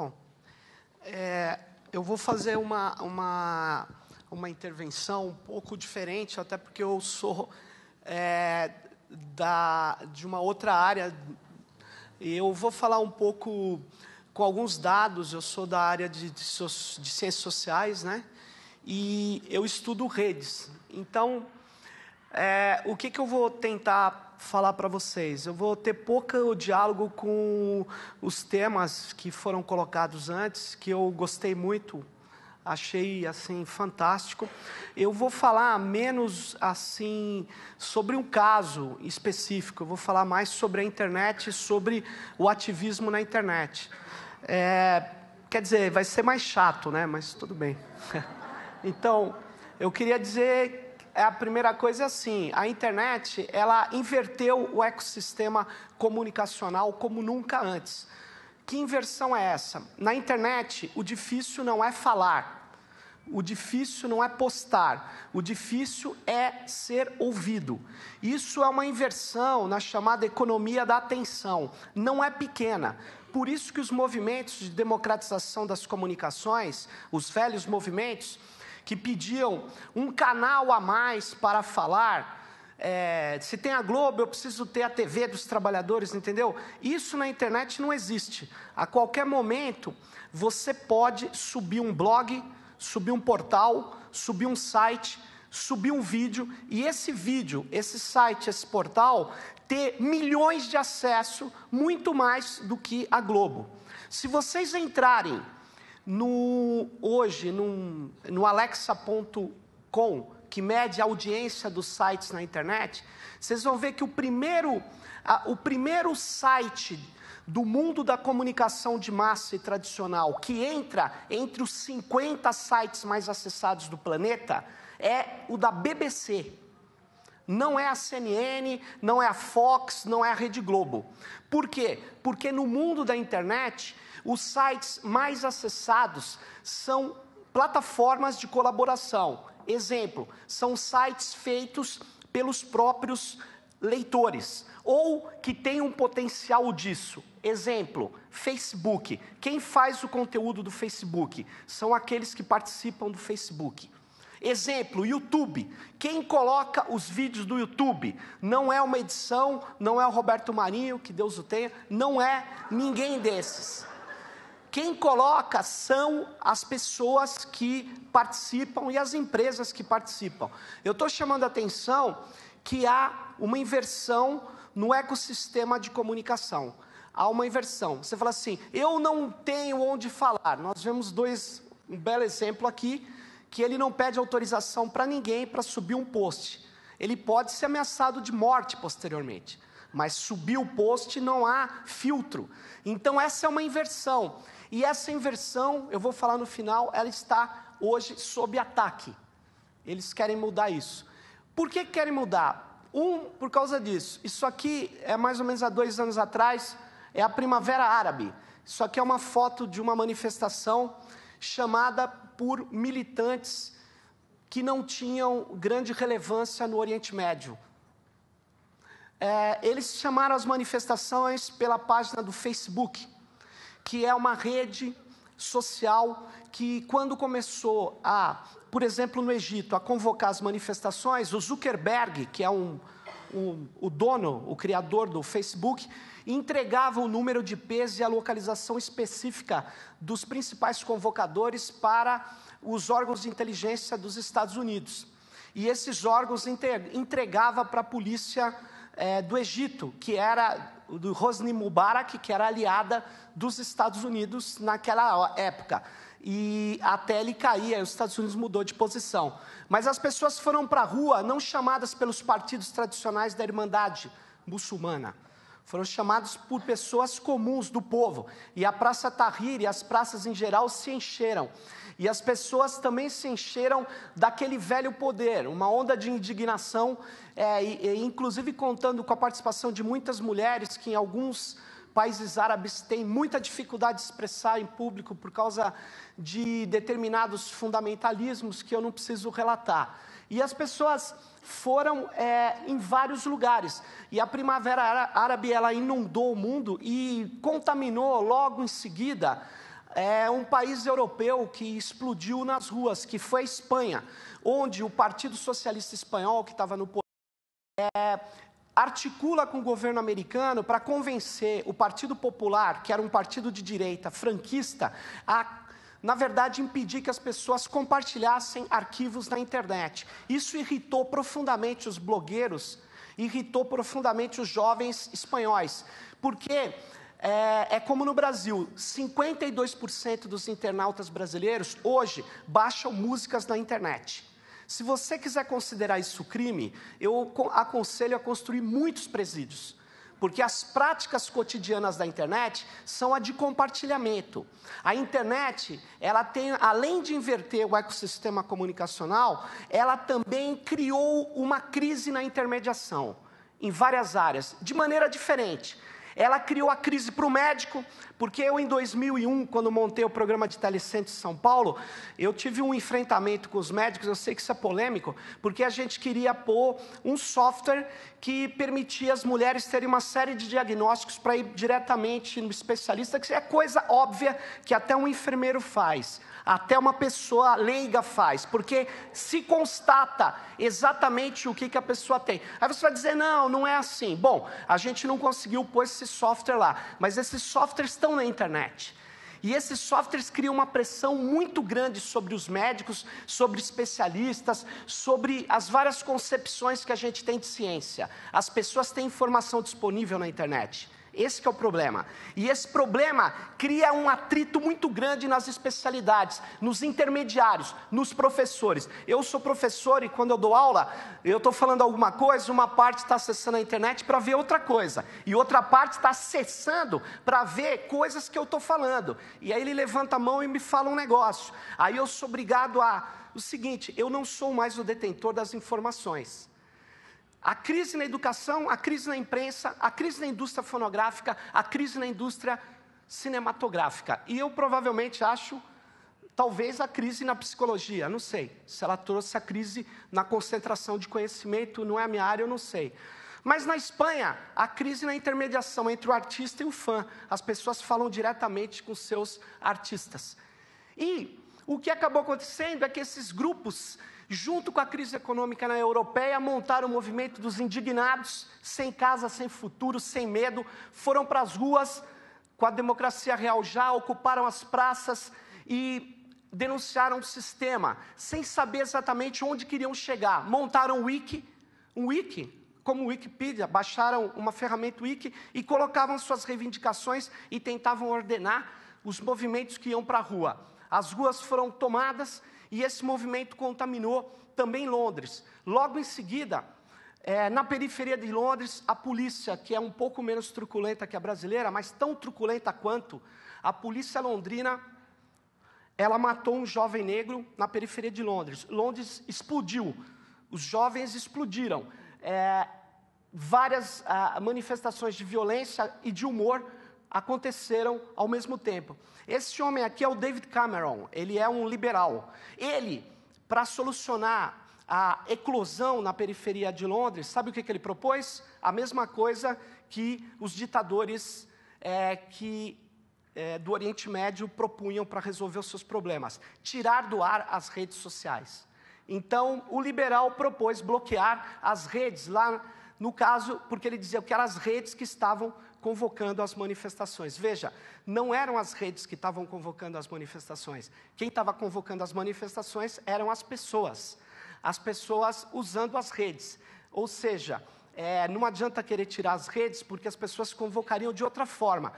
Bom, eu vou fazer uma intervenção um pouco diferente, até porque eu sou de uma outra área. Eu vou falar um pouco com alguns dados. Eu sou da área de ciências sociais, né? E eu estudo redes. Então, o que eu vou tentar falar para vocês? Eu vou ter pouco diálogo com os temas que foram colocados antes, que eu gostei muito, achei assim fantástico. Eu vou falar menos assim sobre um caso específico. Eu vou falar mais sobre a internet, sobre o ativismo na internet. Quer dizer, vai ser mais chato, né? Mas tudo bem. Então, eu queria dizer, a primeira coisa é assim: a internet, ela inverteu o ecossistema comunicacional como nunca antes. Que inversão é essa? Na internet, o difícil não é falar, o difícil não é postar, o difícil é ser ouvido. Isso é uma inversão na chamada economia da atenção, não é pequena. Por isso que os movimentos de democratização das comunicações, os velhos movimentos, que pediam um canal a mais para falar, se tem a Globo, eu preciso ter a TV dos trabalhadores, entendeu? Isso na internet não existe. A qualquer momento, você pode subir um blog, subir um portal, subir um site, subir um vídeo, e esse vídeo, esse site, esse portal, ter milhões de acesso, muito mais do que a Globo. Se vocês entrarem hoje no alexa.com, que mede a audiência dos sites na internet, vocês vão ver que o primeiro site do mundo da comunicação de massa e tradicional, que entra entre os 50 sites mais acessados do planeta, é o da BBC. Não é a CNN, não é a Fox, não é a Rede Globo. Por quê? Porque no mundo da internet, os sites mais acessados são plataformas de colaboração. Exemplo, são sites feitos pelos próprios leitores, ou que têm um potencial disso. Exemplo, Facebook. Quem faz o conteúdo do Facebook? São aqueles que participam do Facebook. Exemplo, YouTube. Quem coloca os vídeos do YouTube? Não é uma edição, não é o Roberto Marinho, que Deus o tenha, não é ninguém desses. Quem coloca são as pessoas que participam e as empresas que participam. Eu estou chamando a atenção que há uma inversão no ecossistema de comunicação. Há uma inversão. Você fala assim, eu não tenho onde falar. Nós vemos um belo exemplo aqui, que ele não pede autorização para ninguém para subir um post. Ele pode ser ameaçado de morte posteriormente, mas subir o post não há filtro. Então essa é uma inversão. E essa inversão, eu vou falar no final, ela está hoje sob ataque. Eles querem mudar isso. Por que querem mudar? Por causa disso. Isso aqui é mais ou menos há 2 anos atrás, é a Primavera Árabe. Isso aqui é uma foto de uma manifestação chamada por militantes que não tinham grande relevância no Oriente Médio. Eles chamaram as manifestações pela página do Facebook, que é uma rede social que, quando começou por exemplo, no Egito, a convocar as manifestações, o Zuckerberg, que é o dono, o criador do Facebook, entregava o número de IPs e a localização específica dos principais convocadores para os órgãos de inteligência dos Estados Unidos. E esses órgãos entregavam para a polícia do Egito, que era do Hosni Mubarak, que era aliada dos Estados Unidos naquela época. E até ele cair, os Estados Unidos mudou de posição. Mas as pessoas foram para a rua, não chamadas pelos partidos tradicionais da Irmandade Muçulmana, foram chamados por pessoas comuns do povo. E a Praça Tahrir e as praças em geral se encheram. E as pessoas também se encheram daquele velho poder, uma onda de indignação, inclusive contando com a participação de muitas mulheres que em alguns países árabes têm muita dificuldade de expressar em público por causa de determinados fundamentalismos que eu não preciso relatar. E as pessoas foram em vários lugares. E a Primavera Árabe, ela inundou o mundo e contaminou logo em seguida é um país europeu que explodiu nas ruas, que foi a Espanha, onde o Partido Socialista Espanhol, que estava no poder, articula com o governo americano para convencer o Partido Popular, que era um partido de direita franquista, a, na verdade, impedir que as pessoas compartilhassem arquivos na internet. Isso irritou profundamente os blogueiros, irritou profundamente os jovens espanhóis, porque é como no Brasil, 52% dos internautas brasileiros hoje baixam músicas na internet. Se você quiser considerar isso crime, eu aconselho a construir muitos presídios, porque as práticas cotidianas da internet são a de compartilhamento. A internet, ela tem, além de inverter o ecossistema comunicacional, ela também criou uma crise na intermediação, em várias áreas, de maneira diferente. Ela criou a crise para o médico, porque eu, em 2001, quando montei o programa de telecentro em São Paulo, eu tive um enfrentamento com os médicos, eu sei que isso é polêmico, porque a gente queria pôr um software que permitia as mulheres terem uma série de diagnósticos para ir diretamente no especialista, que é coisa óbvia que até um enfermeiro faz, até uma pessoa leiga faz, porque se constata exatamente o que a pessoa tem. Aí você vai dizer, não, não é assim. Bom, a gente não conseguiu pôr esse software lá, mas esses softwares estão na internet. E esses softwares criam uma pressão muito grande sobre os médicos, sobre especialistas, sobre as várias concepções que a gente tem de ciência. As pessoas têm informação disponível na internet. Esse que é o problema. E esse problema cria um atrito muito grande nas especialidades, nos intermediários, nos professores. Eu sou professor e quando eu dou aula, eu estou falando alguma coisa, uma parte está acessando a internet para ver outra coisa, e outra parte está acessando para ver coisas que eu estou falando. E aí ele levanta a mão e me fala um negócio. Aí eu sou obrigado a... O seguinte, eu não sou mais o detentor das informações. A crise na educação, a crise na imprensa, a crise na indústria fonográfica, a crise na indústria cinematográfica. E eu provavelmente acho, talvez, a crise na psicologia, não sei. Se ela trouxe a crise na concentração de conhecimento, não é a minha área, eu não sei. Mas na Espanha, a crise na intermediação entre o artista e o fã. As pessoas falam diretamente com seus artistas. E o que acabou acontecendo é que esses grupos, junto com a crise econômica na europeia, montaram o movimento dos indignados, sem casa, sem futuro, sem medo, foram para as ruas, com a democracia real já, ocuparam as praças e denunciaram o sistema, sem saber exatamente onde queriam chegar. Montaram um wiki, como o Wikipedia, baixaram uma ferramenta wiki e colocavam suas reivindicações e tentavam ordenar os movimentos que iam para a rua. As ruas foram tomadas e esse movimento contaminou também Londres. Logo em seguida, na periferia de Londres, a polícia, que é um pouco menos truculenta que a brasileira, mas tão truculenta quanto, a polícia londrina, ela matou um jovem negro na periferia de Londres. Londres explodiu, os jovens explodiram. Várias manifestações de violência e de humor aconteceram ao mesmo tempo. Esse homem aqui é o David Cameron, ele é um liberal. Ele, para solucionar a eclosão na periferia de Londres, sabe o que ele propôs? A mesma coisa que os ditadores do Oriente Médio propunham para resolver os seus problemas: tirar do ar as redes sociais. Então, o liberal propôs bloquear as redes lá, no caso, porque ele dizia que eram as redes que estavam convocando as manifestações. Veja, não eram as redes que estavam convocando as manifestações. Quem estava convocando as manifestações eram as pessoas usando as redes. Ou seja, não adianta querer tirar as redes, porque as pessoas convocariam de outra forma.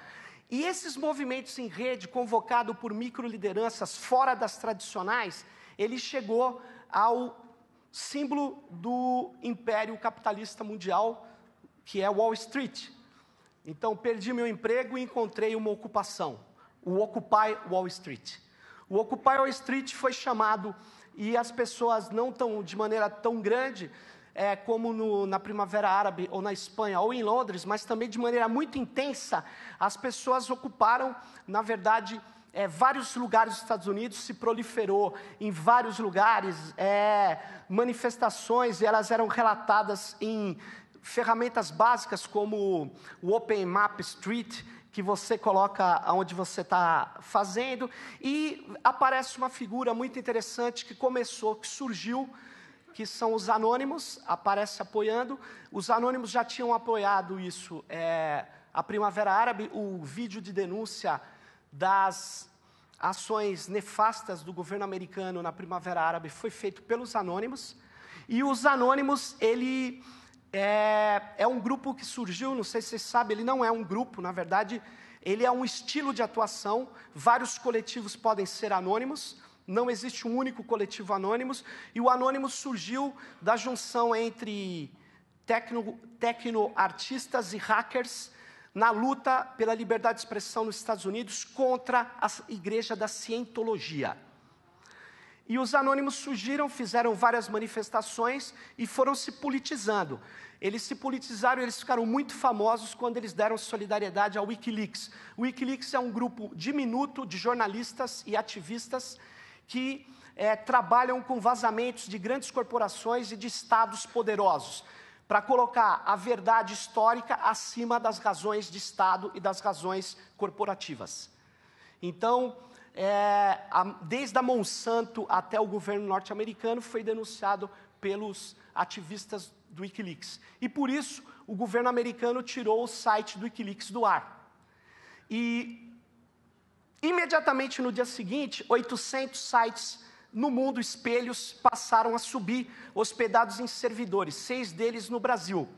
E esses movimentos em rede, convocado por microlideranças fora das tradicionais, ele chegou ao símbolo do império capitalista mundial, que é Wall Street. Então, perdi meu emprego e encontrei uma ocupação, o Occupy Wall Street. O Occupy Wall Street foi chamado, e as pessoas não tão, de maneira tão grande, como na Primavera Árabe, ou na Espanha, ou em Londres, mas também de maneira muito intensa, as pessoas ocuparam, na verdade, vários lugares dos Estados Unidos, se proliferou em vários lugares, manifestações, e elas eram relatadas em ferramentas básicas como o Open Map Street, que você coloca onde você está fazendo, e aparece uma figura muito interessante que surgiu, que são os anônimos, aparece apoiando. Os anônimos já tinham apoiado isso, a Primavera Árabe, o vídeo de denúncia das ações nefastas do governo americano na Primavera Árabe foi feito pelos anônimos, e os anônimos, ele é um grupo que surgiu, não sei se vocês sabem, ele não é um grupo, na verdade, ele é um estilo de atuação, vários coletivos podem ser anônimos, não existe um único coletivo anônimos, e o anônimos surgiu da junção entre tecno-artistas e hackers na luta pela liberdade de expressão nos Estados Unidos contra a igreja da cientologia. E os anônimos surgiram, fizeram várias manifestações e foram se politizando. Eles se politizaram, eles ficaram muito famosos quando eles deram solidariedade ao Wikileaks. O Wikileaks é um grupo diminuto de jornalistas e ativistas que trabalham com vazamentos de grandes corporações e de estados poderosos, para colocar a verdade histórica acima das razões de Estado e das razões corporativas. Então, desde a Monsanto até o governo norte-americano, foi denunciado pelos ativistas do Wikileaks. E por isso, o governo americano tirou o site do Wikileaks do ar. E, imediatamente no dia seguinte, 800 sites no mundo, espelhos, passaram a subir, hospedados em servidores, 6 deles no Brasil.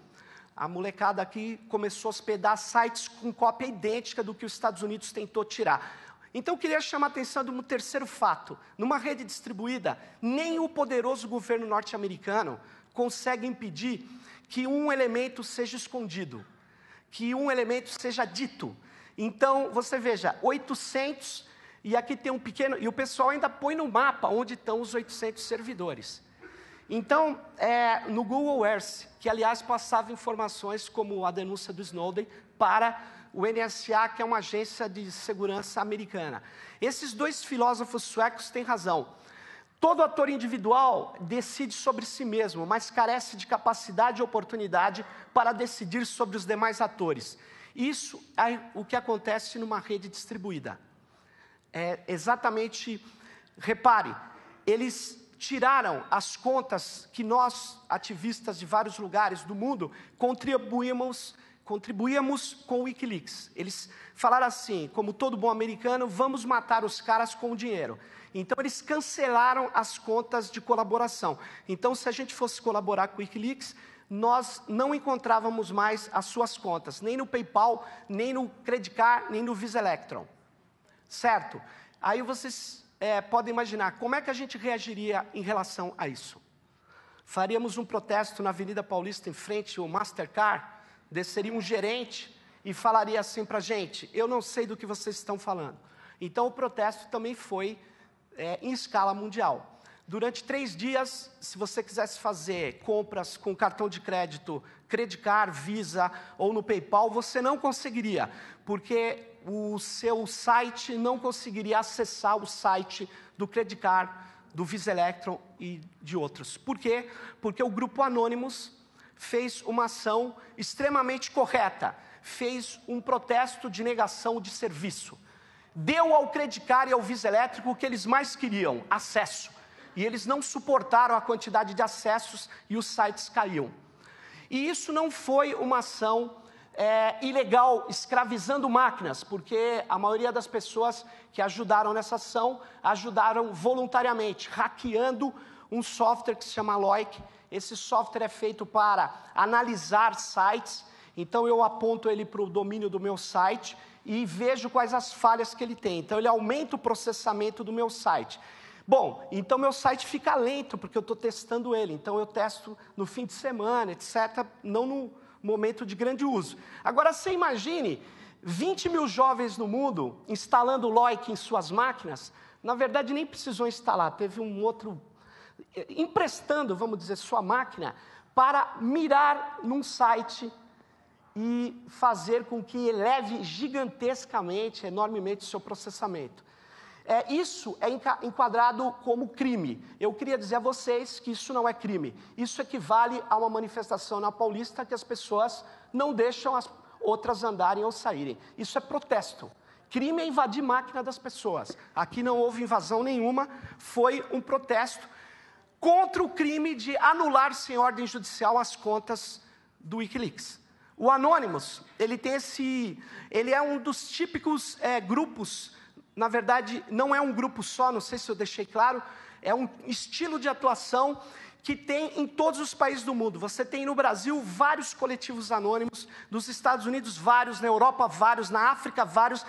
A molecada aqui começou a hospedar sites com cópia idêntica do que os Estados Unidos tentou tirar. Então, eu queria chamar a atenção de um terceiro fato. Numa rede distribuída, nem o poderoso governo norte-americano consegue impedir que um elemento seja escondido, que um elemento seja dito. Então, você veja, 800, e aqui tem um pequeno... E o pessoal ainda põe no mapa onde estão os 800 servidores. Então, no Google Earth, que, aliás, passava informações como a denúncia do Snowden para o NSA, que é uma agência de segurança americana. Esses 2 filósofos suecos têm razão. Todo ator individual decide sobre si mesmo, mas carece de capacidade e oportunidade para decidir sobre os demais atores. Isso é o que acontece numa rede distribuída. Exatamente, repare, eles tiraram as contas que nós, ativistas de vários lugares do mundo, contribuíamos com o Wikileaks. Eles falaram assim, como todo bom americano, vamos matar os caras com o dinheiro. Então, eles cancelaram as contas de colaboração. Então, se a gente fosse colaborar com o Wikileaks, nós não encontrávamos mais as suas contas, nem no PayPal, nem no Credit Card, nem no Visa Electron. Certo? Aí vocês podem imaginar, como é que a gente reagiria em relação a isso? Faríamos um protesto na Avenida Paulista, em frente ao Mastercard, desceria um gerente e falaria assim para a gente, eu não sei do que vocês estão falando. Então, o protesto também foi em escala mundial. Durante 3 dias, se você quisesse fazer compras com cartão de crédito, Credit Card, Visa ou no PayPal, você não conseguiria, porque o seu site não conseguiria acessar o site do Credit Card, do Visa Electron e de outros. Por quê? Porque o grupo Anonymous fez uma ação extremamente correta, fez um protesto de negação de serviço. Deu ao Credit Card e ao Visa Electron o que eles mais queriam, acesso. E eles não suportaram a quantidade de acessos e os sites caíam. E isso não foi uma ação ilegal, escravizando máquinas, porque a maioria das pessoas que ajudaram nessa ação, ajudaram voluntariamente, hackeando um software que se chama Loic. Esse software é feito para analisar sites, então eu aponto ele para o domínio do meu site e vejo quais as falhas que ele tem. Então ele aumenta o processamento do meu site. Bom, então meu site fica lento, porque eu estou testando ele. Então eu testo no fim de semana, etc., não no momento de grande uso. Agora, você imagine 20 mil jovens no mundo instalando o Loic em suas máquinas. Na verdade, nem precisou instalar, teve um outro... emprestando, vamos dizer, sua máquina para mirar num site e fazer com que eleve gigantescamente, enormemente, o seu processamento. Isso é enquadrado como crime. Eu queria dizer a vocês que isso não é crime. Isso equivale a uma manifestação na Paulista que as pessoas não deixam outras andarem ou saírem. Isso é protesto. Crime é invadir máquina das pessoas. Aqui não houve invasão nenhuma, foi um protesto contra o crime de anular sem ordem judicial as contas do Wikileaks. O Anonymous, ele é um dos típicos grupos, na verdade, não é um grupo só, não sei se eu deixei claro, é um estilo de atuação que tem em todos os países do mundo. Você tem no Brasil vários coletivos anônimos, nos Estados Unidos vários, na Europa vários, na África vários.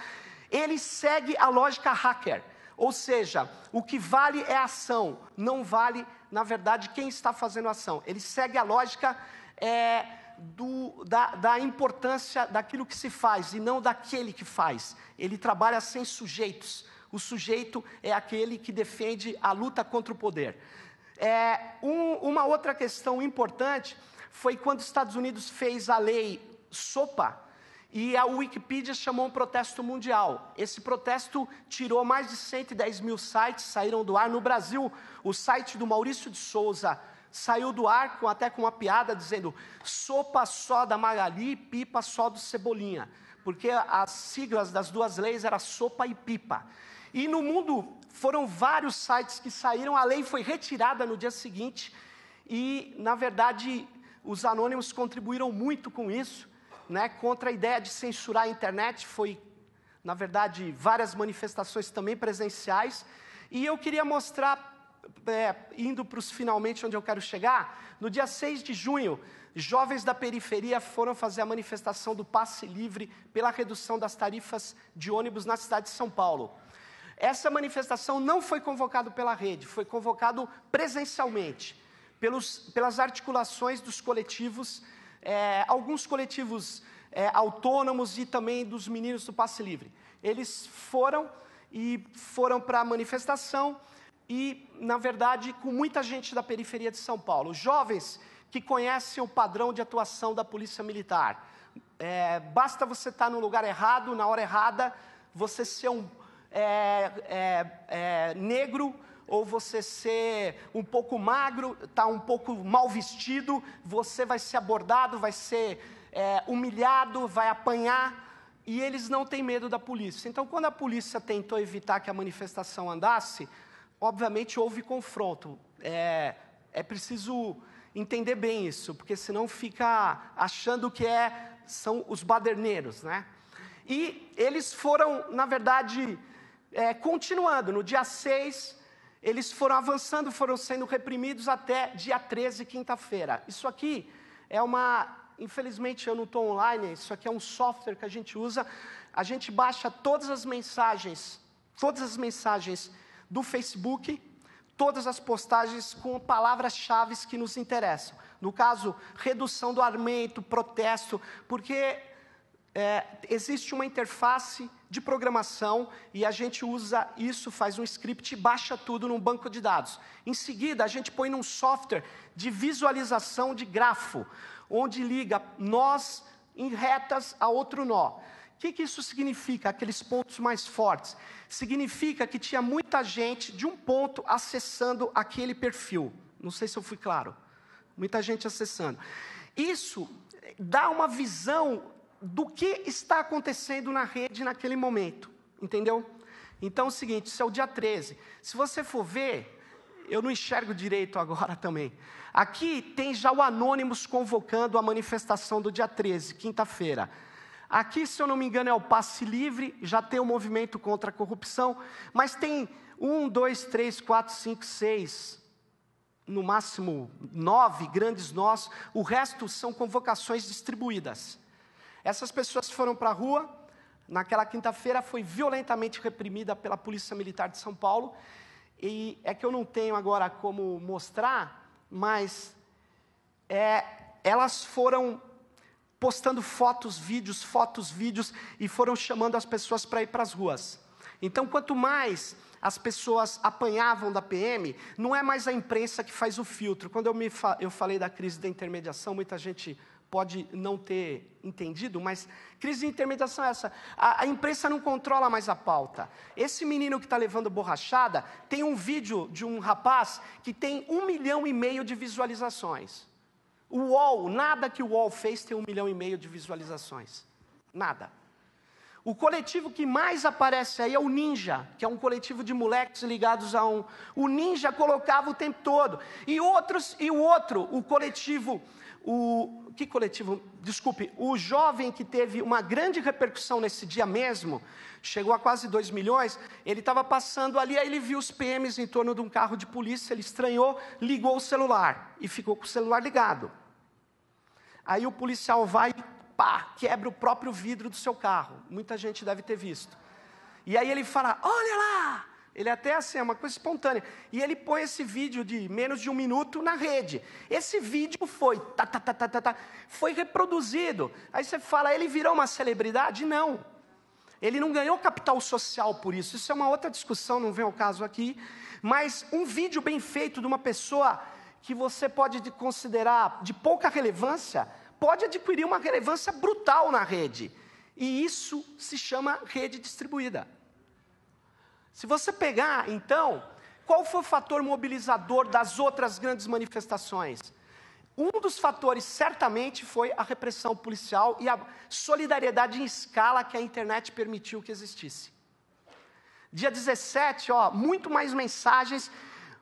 Ele segue a lógica hacker, ou seja, o que vale é a ação, não vale, na verdade, quem está fazendo a ação. Ele segue a lógica da importância daquilo que se faz e não daquele que faz. Ele trabalha sem sujeitos. O sujeito é aquele que defende a luta contra o poder. Uma outra questão importante foi quando os Estados Unidos fez a lei SOPA, e a Wikipedia chamou um protesto mundial. Esse protesto tirou mais de 110 mil sites, saíram do ar. No Brasil, o site do Maurício de Souza saiu do ar, até com uma piada, dizendo sopa só da Magali, pipa só do Cebolinha. Porque as siglas das duas leis eram sopa e pipa. E no mundo foram vários sites que saíram, a lei foi retirada no dia seguinte, e, na verdade, os anônimos contribuíram muito com isso, contra a ideia de censurar a internet. Foi, na verdade, várias manifestações também presenciais, e eu queria mostrar, indo para os finalmente onde eu quero chegar, no dia 6 de junho, jovens da periferia foram fazer a manifestação do passe livre pela redução das tarifas de ônibus na cidade de São Paulo. Essa manifestação não foi convocada pela rede, foi convocado presencialmente, pelas articulações dos coletivos, alguns coletivos autônomos e também dos meninos do passe livre. Eles foram para a manifestação e, na verdade, com muita gente da periferia de São Paulo. Jovens que conhecem o padrão de atuação da polícia militar. Basta você estar no lugar errado, na hora errada, você ser negro, ou você ser um pouco magro, estar um pouco mal vestido, você vai ser abordado, vai ser humilhado, vai apanhar, e eles não têm medo da polícia. Então, quando a polícia tentou evitar que a manifestação andasse, obviamente houve confronto. É preciso entender bem isso, porque senão fica achando que são os baderneiros, E eles foram, na verdade, continuando. No dia 6, eles foram avançando, foram sendo reprimidos até dia 13, quinta-feira. Isso aqui infelizmente eu não estou online, isso aqui é um software que a gente usa, a gente baixa todas as mensagens do Facebook, todas as postagens com palavras-chave que nos interessam. No caso, redução do armamento, protesto, porque existe uma interface de programação e a gente usa isso, faz um script e baixa tudo num banco de dados. Em seguida, a gente põe num software de visualização de grafo, onde liga nós em retas a outro nó. O que isso significa, aqueles pontos mais fortes? Significa que tinha muita gente de um ponto acessando aquele perfil. Não sei se eu fui claro. Muita gente acessando. Isso dá uma visão do que está acontecendo na rede naquele momento, entendeu? Então é o seguinte, isso é o dia 13. Se você for ver, eu não enxergo direito agora também. Aqui tem já o Anonymous convocando a manifestação do dia 13, quinta-feira. Aqui, se eu não me engano, é o passe livre, já tem o movimento contra a corrupção, mas tem 1, 2, 3, 4, 5, 6, no máximo 9 grandes nós, o resto são convocações distribuídas. Essas pessoas foram para a rua, naquela quinta-feira foi violentamente reprimida pela Polícia Militar de São Paulo, e é que eu não tenho agora como mostrar, mas elas foram postando fotos, vídeos, e foram chamando as pessoas para ir para as ruas. Então, quanto mais as pessoas apanhavam da PM, não é mais a imprensa que faz o filtro. Quando eu falei da crise da intermediação, muita gente pode não ter entendido, mas crise de intermediação é essa. A imprensa não controla mais a pauta. Esse menino que está levando borrachada, tem um vídeo de um rapaz que tem 1,5 milhão de visualizações. O UOL, nada que o UOL fez tem 1,5 milhão de visualizações. Nada. O coletivo que mais aparece aí é o Ninja, que é um coletivo de moleques ligados a um... O Ninja colocava o tempo todo. O coletivo... Que coletivo? Desculpe, o jovem que teve uma grande repercussão nesse dia mesmo, chegou a quase 2 milhões, ele estava passando ali, aí ele viu os PMs em torno de um carro de polícia, ele estranhou, ligou o celular, e ficou com o celular ligado. Aí o policial vai e pá, quebra o próprio vidro do seu carro. Muita gente deve ter visto. E aí ele fala, olha lá! Ele até assim, é uma coisa espontânea. E ele põe esse vídeo de menos de 1 minuto na rede. Esse vídeo foi, foi reproduzido. Aí você fala, ele virou uma celebridade? Não. Ele não ganhou capital social por isso. Isso é uma outra discussão, não vem ao caso aqui. Mas um vídeo bem feito de uma pessoa que você pode considerar de pouca relevância, pode adquirir uma relevância brutal na rede. E isso se chama rede distribuída. Se você pegar, então, qual foi o fator mobilizador das outras grandes manifestações? Um dos fatores, certamente, foi a repressão policial e a solidariedade em escala que a internet permitiu que existisse. Dia 17, muito mais mensagens,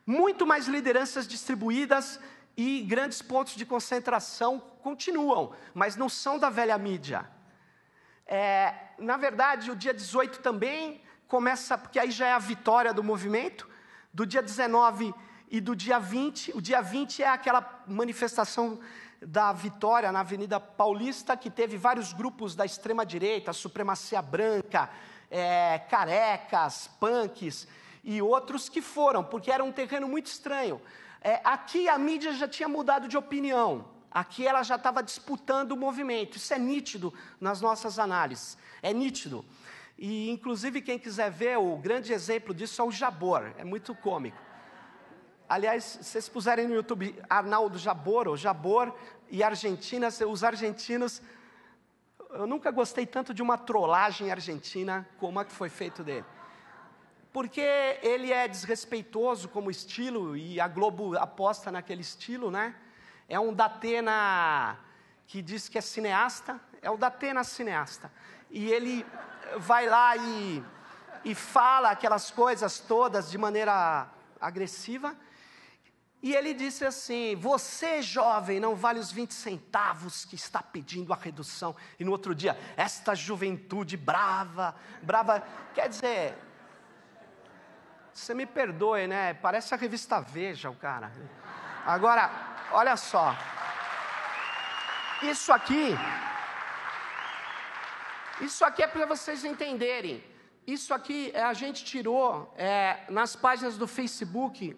muito mais lideranças distribuídas e grandes pontos de concentração continuam, mas não são da velha mídia. Na verdade, o dia 18 também começa, porque aí já é a vitória do movimento, do dia 19 e do dia 20. O dia 20 é aquela manifestação da vitória na Avenida Paulista, que teve vários grupos da extrema-direita, supremacia branca, carecas, punks e outros que foram, porque era um terreno muito estranho. Aqui a mídia já tinha mudado de opinião, aqui ela já estava disputando o movimento, isso é nítido nas nossas análises, é nítido. E, inclusive, quem quiser ver, o grande exemplo disso é o Jabor, é muito cômico. Aliás, se vocês puserem no YouTube Arnaldo Jabor, ou Jabor e Argentina, os argentinos... Eu nunca gostei tanto de uma trollagem argentina como a que foi feito dele. Porque ele é desrespeitoso como estilo, e a Globo aposta naquele estilo, né? É um Datena que diz que é cineasta, é o Datena cineasta. E ele vai lá e fala aquelas coisas todas de maneira agressiva, e ele disse assim, você jovem não vale os 20 centavos que está pedindo a redução, e no outro dia, esta juventude brava, quer dizer, você me perdoe, né, parece a revista Veja o cara. Agora, olha só, isso aqui é para vocês entenderem. Isso aqui a gente tirou nas páginas do Facebook.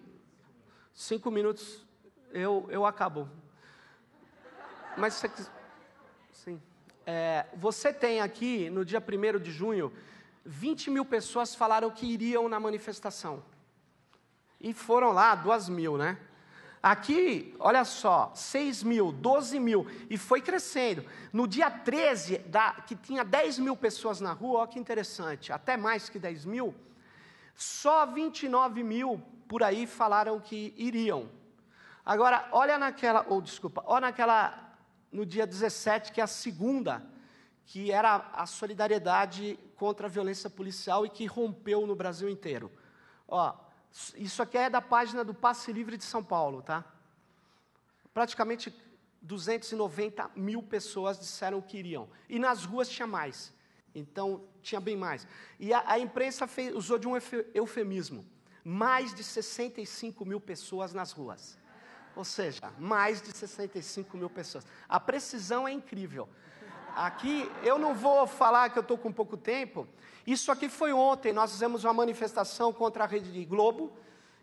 5 minutos, eu acabo. Mas sim. Você tem aqui, no dia 1º de junho, 20 mil pessoas falaram que iriam na manifestação. E foram lá 2 mil, né? Aqui, olha só, 6 mil, 12 mil, e foi crescendo. No dia 13, que tinha 10 mil pessoas na rua, olha que interessante, até mais que 10 mil, só 29 mil por aí falaram que iriam. Agora, olha naquela, no dia 17, que é a segunda, que era a solidariedade contra a violência policial e que rompeu no Brasil inteiro. Isso aqui é da página do Passe Livre de São Paulo, tá? Praticamente 290 mil pessoas disseram que iriam. E nas ruas tinha mais. Então, tinha bem mais. E a imprensa usou de um eufemismo. Mais de 65 mil pessoas nas ruas. Ou seja, mais de 65 mil pessoas. A precisão é incrível. Aqui, eu não vou falar que eu estou com pouco tempo. Isso aqui foi ontem, nós fizemos uma manifestação contra a Rede Globo,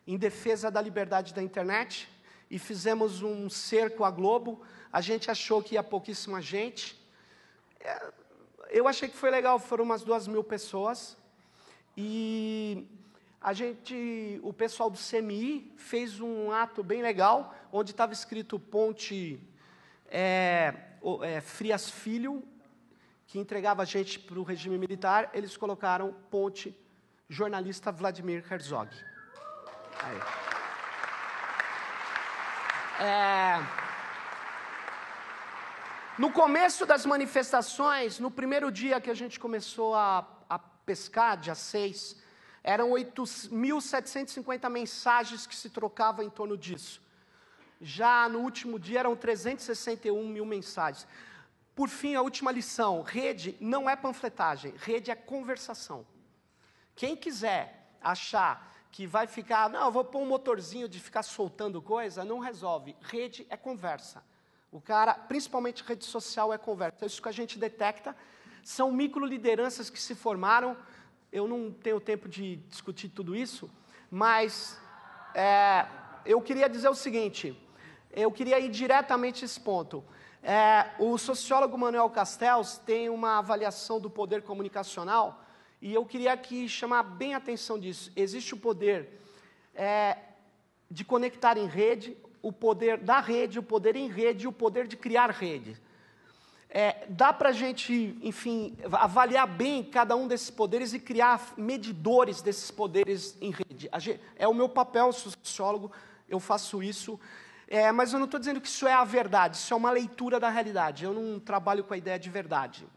em defesa da liberdade da internet, e fizemos um cerco à Globo. A gente achou que ia pouquíssima gente. Eu achei que foi legal, foram umas 2 mil pessoas. E o pessoal do CMI fez um ato bem legal, onde estava escrito Ponte Frias Filho, que entregava a gente para o regime militar, eles colocaram Ponte Jornalista Vladimir Herzog. Aí. No começo das manifestações, no primeiro dia que a gente começou a pescar, dia 6, eram 8.750 mensagens que se trocavam em torno disso. Já no último dia eram 361 mil mensagens. Por fim, a última lição: rede não é panfletagem, rede é conversação. Quem quiser achar que vai ficar, não, eu vou pôr um motorzinho de ficar soltando coisa, não resolve. Rede é conversa. O cara, principalmente rede social, é conversa. Isso que a gente detecta são microlideranças que se formaram. Eu não tenho tempo de discutir tudo isso, mas eu queria dizer o seguinte, eu queria ir diretamente a esse ponto. O sociólogo Manuel Castells tem uma avaliação do poder comunicacional, e eu queria aqui chamar bem a atenção disso. Existe o poder de conectar em rede, o poder da rede, o poder em rede e o poder de criar rede. Dá para a gente, enfim, avaliar bem cada um desses poderes e criar medidores desses poderes em rede. É o meu papel, sou sociólogo, eu faço isso, mas eu não estou dizendo que isso é a verdade, isso é uma leitura da realidade. Eu não trabalho com a ideia de verdade.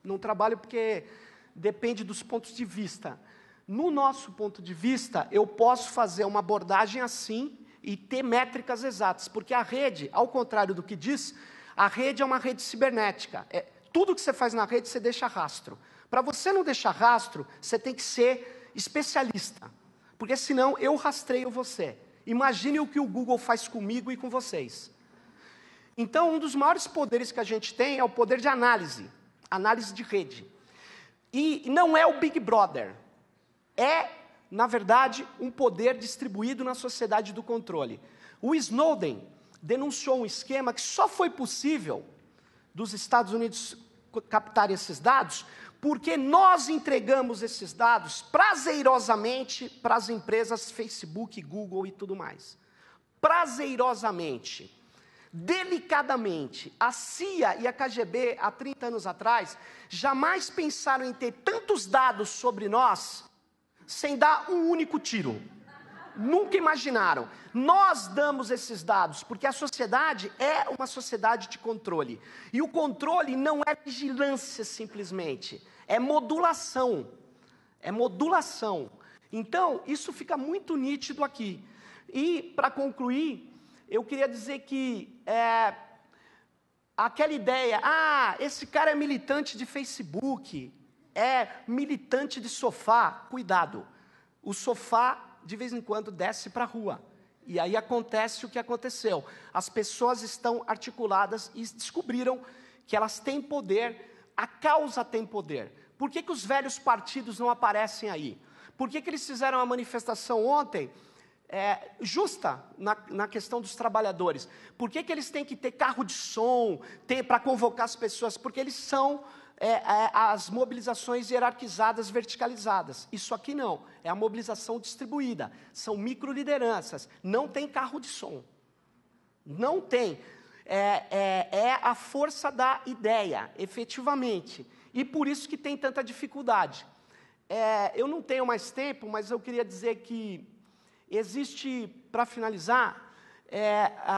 Não trabalho porque depende dos pontos de vista. No nosso ponto de vista, eu posso fazer uma abordagem assim e ter métricas exatas, porque a rede, ao contrário do que diz, a rede é uma rede cibernética. Tudo que você faz na rede, você deixa rastro. Para você não deixar rastro, você tem que ser especialista, porque senão eu rastreio você. Imagine o que o Google faz comigo e com vocês. Então, um dos maiores poderes que a gente tem é o poder de análise de rede. E não é o Big Brother, na verdade, um poder distribuído na sociedade do controle. O Snowden denunciou um esquema que só foi possível dos Estados Unidos captarem esses dados porque nós entregamos esses dados prazerosamente para as empresas Facebook, Google e tudo mais. Prazerosamente, delicadamente. A CIA e a KGB, há 30 anos atrás, jamais pensaram em ter tantos dados sobre nós sem dar um único tiro. Nunca imaginaram. Nós damos esses dados, porque a sociedade é uma sociedade de controle. E o controle não é vigilância simplesmente, é modulação. É modulação. Então, isso fica muito nítido aqui. E, para concluir, eu queria dizer que aquela ideia, esse cara é militante de Facebook, é militante de sofá, cuidado. O sofá, de vez em quando, desce para a rua. E aí acontece o que aconteceu. As pessoas estão articuladas e descobriram que elas têm poder, a causa tem poder. Por que os velhos partidos não aparecem aí? Por que eles fizeram uma manifestação ontem justa na questão dos trabalhadores? Por que eles têm que ter carro de som para convocar as pessoas? Porque eles são as mobilizações hierarquizadas, verticalizadas. Isso aqui não, é a mobilização distribuída, são microlideranças, não tem carro de som, não tem, é a força da ideia, efetivamente, e por isso que tem tanta dificuldade. Eu não tenho mais tempo, mas eu queria dizer que existe, para finalizar,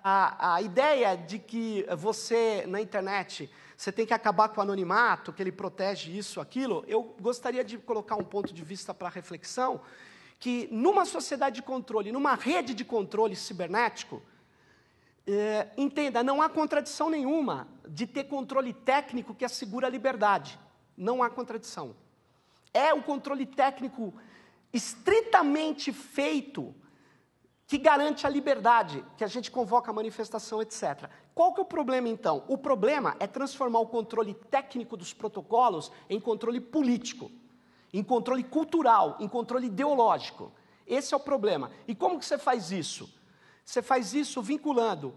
a ideia de que você, na internet, você tem que acabar com o anonimato, que ele protege isso, aquilo. Eu gostaria de colocar um ponto de vista para reflexão, que numa sociedade de controle, numa rede de controle cibernético, entenda, não há contradição nenhuma de ter controle técnico que assegura a liberdade. Não há contradição. É o controle técnico estritamente feito que garante a liberdade, que a gente convoca a manifestação, etc. Qual que é o problema, então? O problema é transformar o controle técnico dos protocolos em controle político, em controle cultural, em controle ideológico. Esse é o problema. E como que você faz isso? Você faz isso vinculando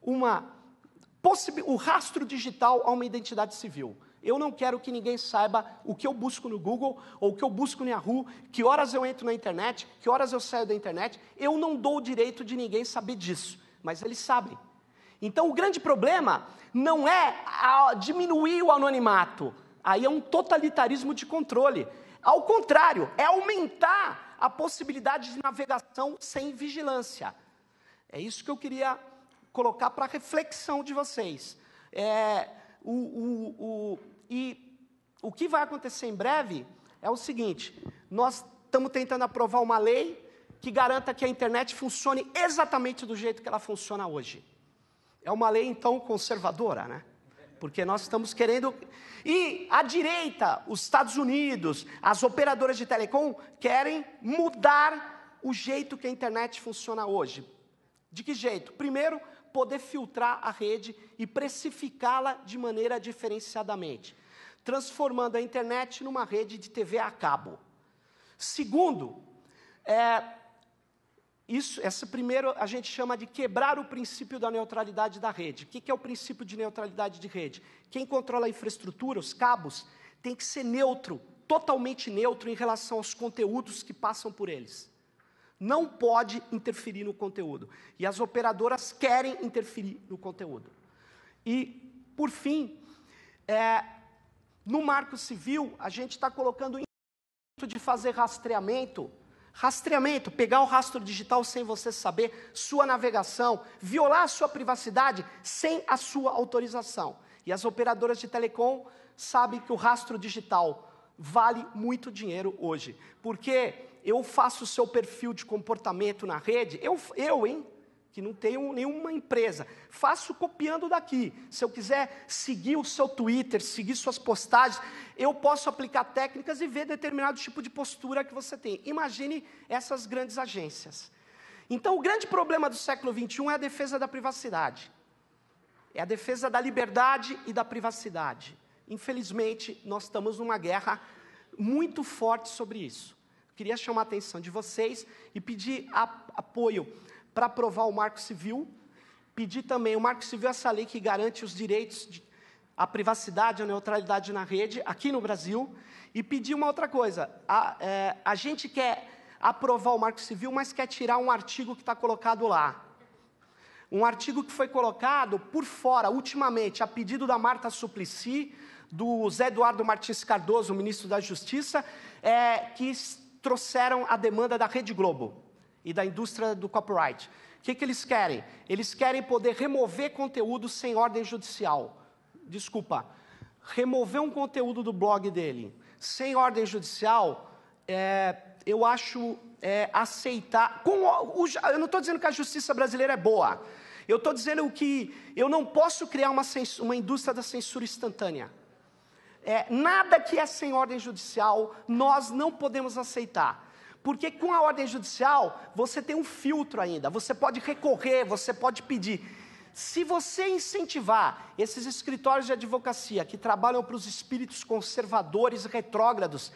o rastro digital a uma identidade civil. Eu não quero que ninguém saiba o que eu busco no Google, ou o que eu busco no Yahoo, que horas eu entro na internet, que horas eu saio da internet. Eu não dou o direito de ninguém saber disso, mas eles sabem. Então, o grande problema não é diminuir o anonimato. Aí é um totalitarismo de controle. Ao contrário, é aumentar a possibilidade de navegação sem vigilância. É isso que eu queria colocar para reflexão de vocês. E o que vai acontecer em breve é o seguinte: nós estamos tentando aprovar uma lei que garanta que a internet funcione exatamente do jeito que ela funciona hoje. É uma lei, então, conservadora, né? Porque nós estamos querendo... E a direita, os Estados Unidos, as operadoras de telecom querem mudar o jeito que a internet funciona hoje. De que jeito? Primeiro, poder filtrar a rede e precificá-la de maneira diferenciadamente, transformando a internet numa rede de TV a cabo. Segundo, essa primeiro a gente chama de quebrar o princípio da neutralidade da rede. O que é o princípio de neutralidade de rede? Quem controla a infraestrutura, os cabos, tem que ser neutro, totalmente neutro em relação aos conteúdos que passam por eles. Não pode interferir no conteúdo. E as operadoras querem interferir no conteúdo. E, por fim, no Marco Civil, a gente está colocando o de fazer rastreamento, pegar o rastro digital sem você saber, sua navegação, violar a sua privacidade sem a sua autorização. E as operadoras de telecom sabem que o rastro digital vale muito dinheiro hoje, porque eu faço o seu perfil de comportamento na rede, que não tenho nenhuma empresa, faço copiando daqui. Se eu quiser seguir o seu Twitter, seguir suas postagens, eu posso aplicar técnicas e ver determinado tipo de postura que você tem. Imagine essas grandes agências. Então, o grande problema do século XXI é a defesa da privacidade. É a defesa da liberdade e da privacidade. Infelizmente, nós estamos numa guerra muito forte sobre isso. Queria chamar a atenção de vocês e pedir apoio para aprovar o Marco Civil, pedir também o Marco Civil, essa lei que garante os direitos à privacidade, à neutralidade na rede, aqui no Brasil, e pedir uma outra coisa. A gente quer aprovar o Marco Civil, mas quer tirar um artigo que está colocado lá. Um artigo que foi colocado por fora, ultimamente, a pedido da Marta Suplicy, do Zé Eduardo Martins Cardoso, o ministro da Justiça, que trouxeram a demanda da Rede Globo e da indústria do copyright. O que eles querem? Eles querem poder remover conteúdo sem ordem judicial. Desculpa, remover um conteúdo do blog dele sem ordem judicial, eu acho aceitar... eu não estou dizendo que a justiça brasileira é boa. Eu estou dizendo que eu não posso criar uma indústria da censura instantânea. Nada que é sem ordem judicial, nós não podemos aceitar. Porque com a ordem judicial, você tem um filtro ainda, você pode recorrer, você pode pedir. Se você incentivar esses escritórios de advocacia que trabalham para os espíritos conservadores, retrógrados,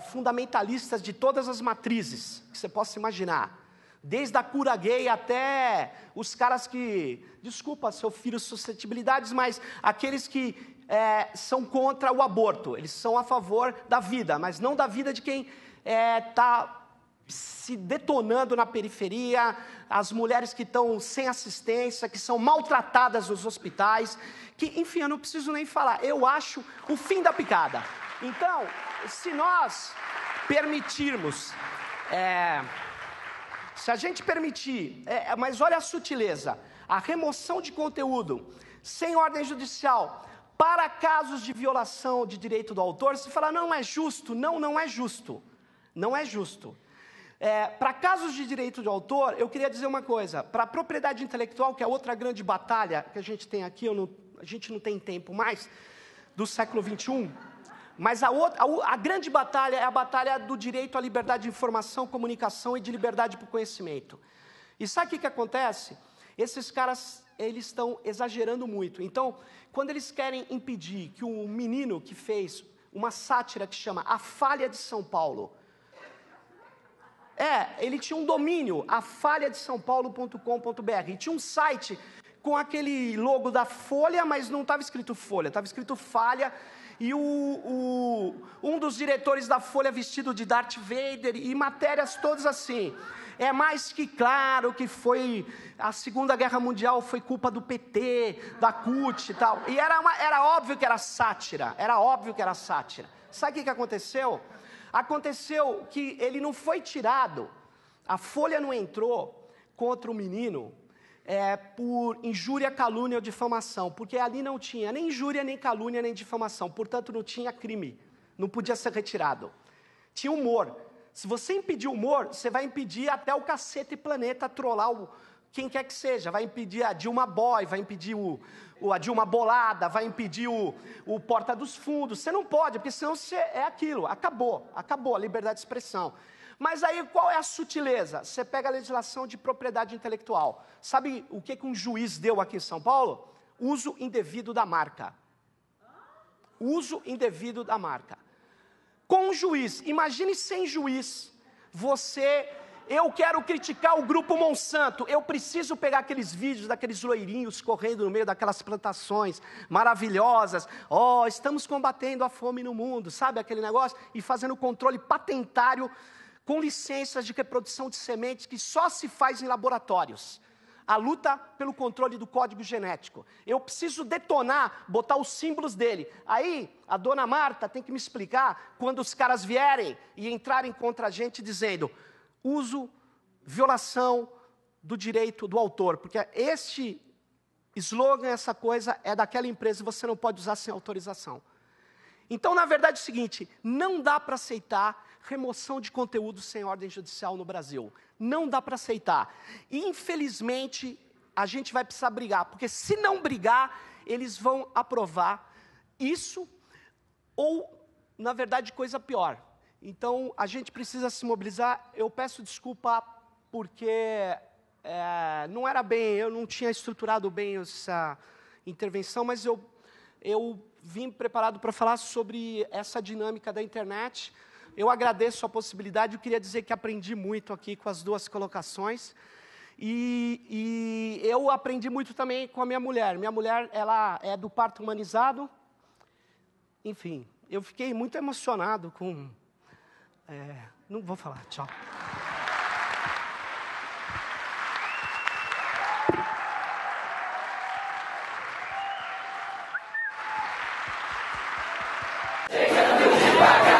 fundamentalistas de todas as matrizes que você possa imaginar, desde a cura gay até os caras que, desculpa se eu firo suscetibilidades, mas aqueles que são contra o aborto, eles são a favor da vida, mas não da vida de quem está se detonando na periferia, as mulheres que estão sem assistência, que são maltratadas nos hospitais, que, enfim, eu não preciso nem falar, eu acho o fim da picada. Então, se nós permitirmos, se a gente permitir, mas olha a sutileza, a remoção de conteúdo sem ordem judicial para casos de violação de direito do autor, se falar não é justo, não é justo. Não é justo. Para casos de direito de autor, eu queria dizer uma coisa. Para a propriedade intelectual, que é outra grande batalha que a gente tem aqui, a gente não tem tempo mais, do século XXI, mas a grande batalha é a batalha do direito à liberdade de informação, comunicação e de liberdade para o conhecimento. E sabe o que acontece? Esses caras, eles estão exagerando muito. Então, quando eles querem impedir que um menino que fez uma sátira que chama A Falha de São Paulo, ele tinha um domínio, afalhadesaopaulo.com.br, e tinha um site com aquele logo da Folha, mas não estava escrito Folha, estava escrito Falha, e um dos diretores da Folha vestido de Darth Vader, e matérias todas assim. É mais que claro que foi a Segunda Guerra Mundial, foi culpa do PT, da CUT e tal. E era óbvio que era sátira, Sabe o que aconteceu? Aconteceu que ele não foi tirado, a Folha não entrou contra o menino, por injúria, calúnia ou difamação, porque ali não tinha nem injúria, nem calúnia, nem difamação, portanto não tinha crime, não podia ser retirado. Tinha humor. Se você impedir o humor, você vai impedir até o Cacete Planeta trollar quem quer que seja, vai impedir a Dilma Boy, vai impedir a Dilma Bolada, vai impedir o Porta dos Fundos, você não pode, porque senão você é aquilo, acabou a liberdade de expressão. Mas aí qual é a sutileza? Você pega a legislação de propriedade intelectual. Sabe o que um juiz deu aqui em São Paulo? Uso indevido da marca. Uso indevido da marca. Com um juiz, imagine sem juiz, eu quero criticar o grupo Monsanto, eu preciso pegar aqueles vídeos daqueles loirinhos correndo no meio daquelas plantações maravilhosas, estamos combatendo a fome no mundo, sabe aquele negócio? E fazendo controle patentário com licenças de reprodução de sementes que só se faz em laboratórios. A luta pelo controle do código genético. Eu preciso detonar, botar os símbolos dele. Aí, a dona Marta tem que me explicar quando os caras vierem e entrarem contra a gente dizendo violação do direito do autor. Porque este slogan, essa coisa, é daquela empresa e você não pode usar sem autorização. Então, na verdade, é o seguinte, não dá para aceitar remoção de conteúdo sem ordem judicial no Brasil. Não dá para aceitar. E, infelizmente, a gente vai precisar brigar, porque se não brigar, eles vão aprovar isso ou, na verdade, coisa pior. Então, a gente precisa se mobilizar. Eu peço desculpa porque não era bem, eu não tinha estruturado bem essa intervenção, mas eu vim preparado para falar sobre essa dinâmica da internet. Eu agradeço a possibilidade, eu queria dizer que aprendi muito aqui com as duas colocações. E eu aprendi muito também com a minha mulher. Minha mulher, ela é do parto humanizado. Enfim, eu fiquei muito emocionado com... não vou falar, tchau. Chega devagar.